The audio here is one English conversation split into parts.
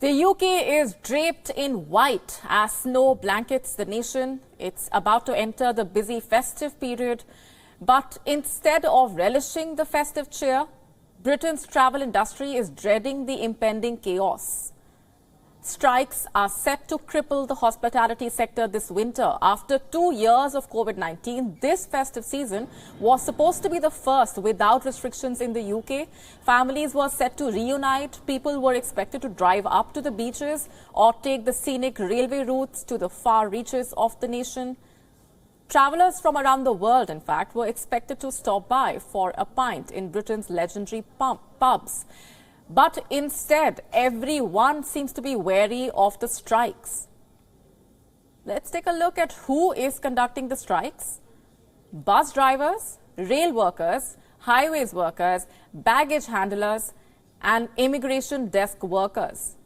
The UK is draped in white as snow blankets the nation. It's about to enter the busy festive period. But instead of relishing the festive cheer, Britain's travel industry is dreading the impending chaos. Strikes are set to cripple the hospitality sector this winter. After 2 years of COVID-19, this festive season was supposed to be the first without restrictions in the UK. Families were set to reunite. People were expected to drive up to the beaches or take the scenic railway routes to the far reaches of the nation. Travellers from around the world, in fact, were expected to stop by for a pint in Britain's legendary pubs. But instead, everyone seems to be wary of the strikes. Let's take a look at who is conducting the strikes. Bus drivers, rail workers, highways workers, baggage handlers, and immigration desk workers.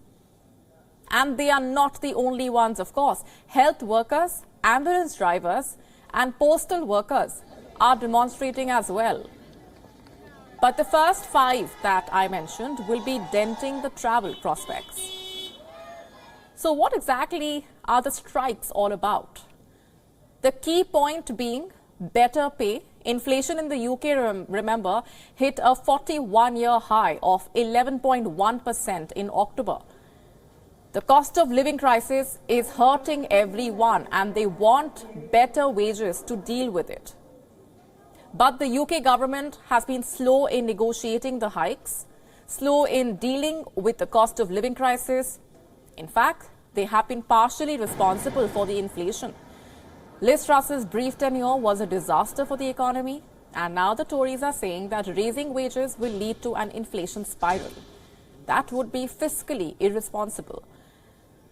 And they are not the only ones, of course. Health workers, ambulance drivers, and postal workers are demonstrating as well. But the first 5 that I mentioned will be denting the travel prospects. So what exactly are the strikes all about? The key point being better pay. Inflation in the UK, remember, hit a 41-year high of 11.1% in October. The cost of living crisis is hurting everyone, and they want better wages to deal with it. But the UK government has been slow in negotiating the hikes, slow in dealing with the cost of living crisis. In fact, they have been partially responsible for the inflation. Liz Truss's brief tenure was a disaster for the economy, and now the Tories are saying that raising wages will lead to an inflation spiral. That would be fiscally irresponsible.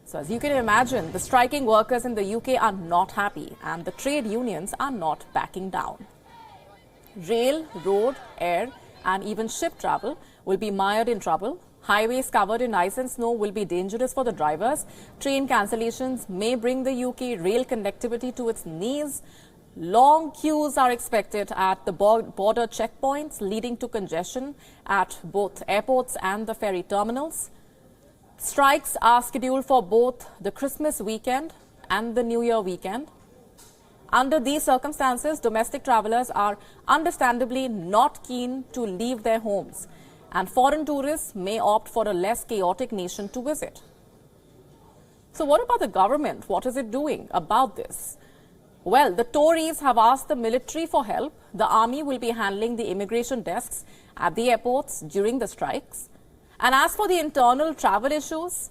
So as you can imagine, the striking workers in the UK are not happy, and the trade unions are not backing down. Rail, road, air, and even ship travel will be mired in trouble. Highways covered in ice and snow will be dangerous for the drivers. Train cancellations may bring the UK rail connectivity to its knees. Long queues are expected at the border checkpoints, leading to congestion at both airports and the ferry terminals. Strikes are scheduled for both the Christmas weekend and the New Year weekend. Under these circumstances, domestic travellers are understandably not keen to leave their homes, and foreign tourists may opt for a less chaotic nation to visit. So what about the government? What is it doing about this? Well, the Tories have asked the military for help. The army will be handling the immigration desks at the airports during the strikes. And as for the internal travel issues,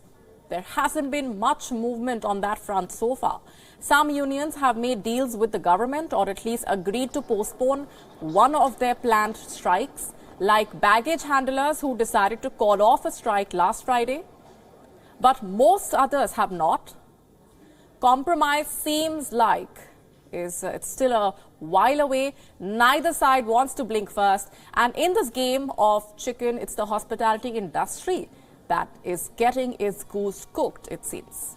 there hasn't been much movement on that front so far. Some unions have made deals with the government, or at least agreed to postpone one of their planned strikes, like baggage handlers who decided to call off a strike last Friday. But most others have not. Compromise seems like it's still a while away. Neither side wants to blink first. And in this game of chicken, it's the hospitality industry that is getting its goose cooked, it seems.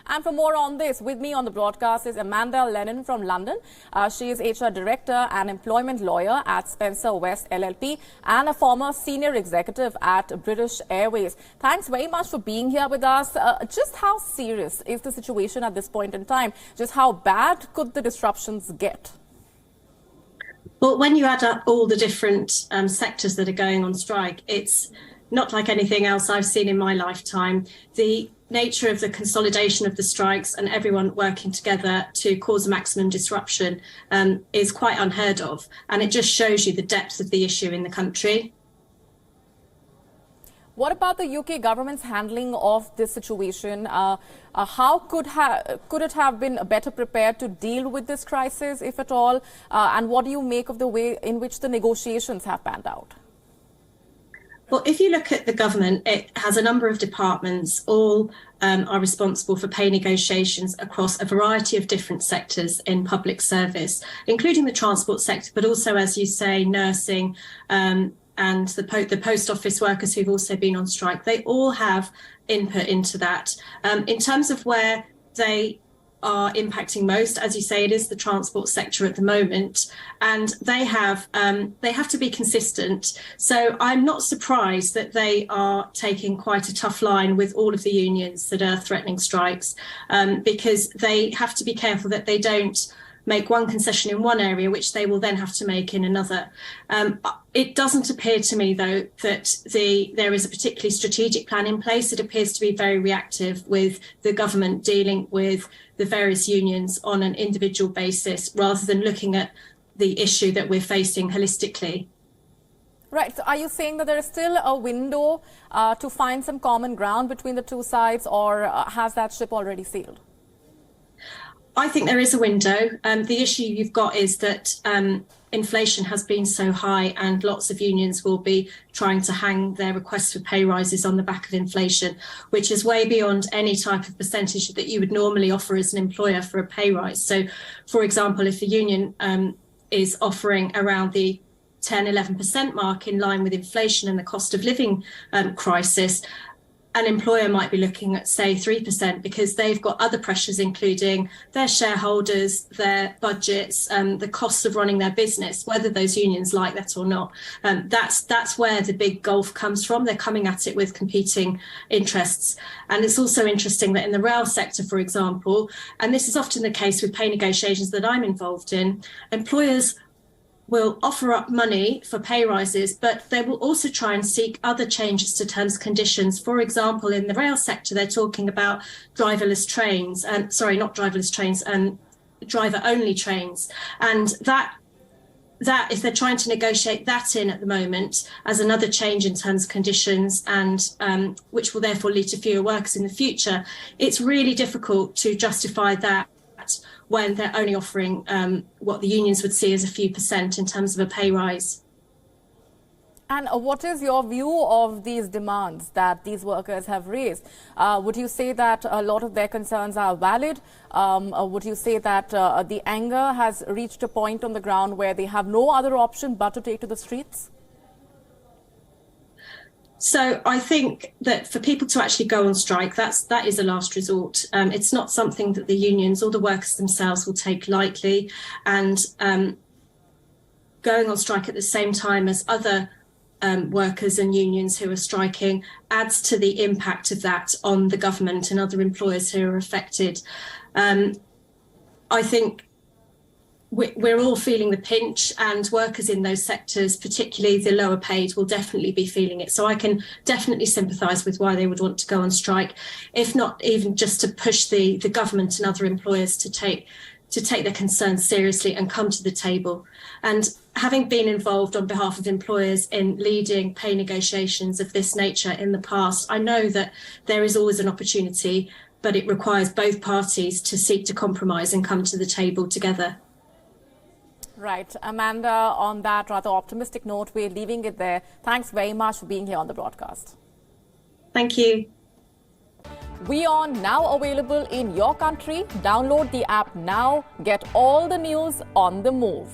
And for more on this, with me on the broadcast is Amanda Lennon from London. She is HR Director and Employment Lawyer at Spencer West LLP and a former senior executive at British Airways. Thanks very much for being here with us. Just how serious is the situation at this point in time? Just how bad could the disruptions get? Well, when you add up all the different sectors that are going on strike, it's not like anything else I've seen in my lifetime. The nature of the consolidation of the strikes and everyone working together to cause a maximum disruption is quite unheard of. And it just shows you the depth of the issue in the country. What about the UK government's handling of this situation? How could it have been better prepared to deal with this crisis, if at all? And what do you make of the way in which the negotiations have panned out? Well, if you look at the government, it has a number of departments. All are responsible for pay negotiations across a variety of different sectors in public service, including the transport sector, but also, as you say, nursing, and the post office workers who've also been on strike. They all have input into that. In terms of where they are impacting most. As you say, it is the transport sector at the moment, and they have to be consistent. So I'm not surprised that they are taking quite a tough line with all of the unions that are threatening strikes, because they have to be careful that they don't make one concession in one area, which they will then have to make in another. It doesn't appear to me, though, that there is a particularly strategic plan in place. It appears to be very reactive, with the government dealing with the various unions on an individual basis, rather than looking at the issue that we're facing holistically. Right. So are you saying that there is still a window to find some common ground between the two sides, or has that ship already sailed? I think there is a window. The issue you've got is that inflation has been so high, and lots of unions will be trying to hang their requests for pay rises on the back of inflation, which is way beyond any type of percentage that you would normally offer as an employer for a pay rise. So, for example, if a union is offering around the 10-11% mark in line with inflation and the cost of living crisis, an employer might be looking at, say, 3%, because they've got other pressures, including their shareholders, their budgets, the costs of running their business, whether those unions like that or not. That's where the big gulf comes from. They're coming at it with competing interests. And it's also interesting that in the rail sector, for example, and this is often the case with pay negotiations that I'm involved in, employers will offer up money for pay rises, but they will also try and seek other changes to terms and conditions. For example, in the rail sector, they're talking about driverless trains, driver-only trains. And that if they're trying to negotiate that in at the moment as another change in terms and conditions, and which will therefore lead to fewer workers in the future, it's really difficult to justify that when they're only offering what the unions would see as a few percent in terms of a pay rise. And what is your view of these demands that these workers have raised? Would you say that a lot of their concerns are valid? Would you say that the anger has reached a point on the ground where they have no other option but to take to the streets? So I think that for people to actually go on strike, that is a last resort. It's not something that the unions or the workers themselves will take lightly. And going on strike at the same time as other workers and unions who are striking adds to the impact of that on the government and other employers who are affected. I think we're all feeling the pinch, and workers in those sectors, particularly the lower paid, will definitely be feeling it. So I can definitely sympathise with why they would want to go on strike, if not even just to push the government and other employers to take their concerns seriously and come to the table. And having been involved on behalf of employers in leading pay negotiations of this nature in the past, I know that there is always an opportunity, but it requires both parties to seek to compromise and come to the table together. Right. Amanda, on that rather optimistic note, we're leaving it there. Thanks very much for being here on the broadcast. Thank you. WION now available in your country. Download the app now. Get all the news on the move.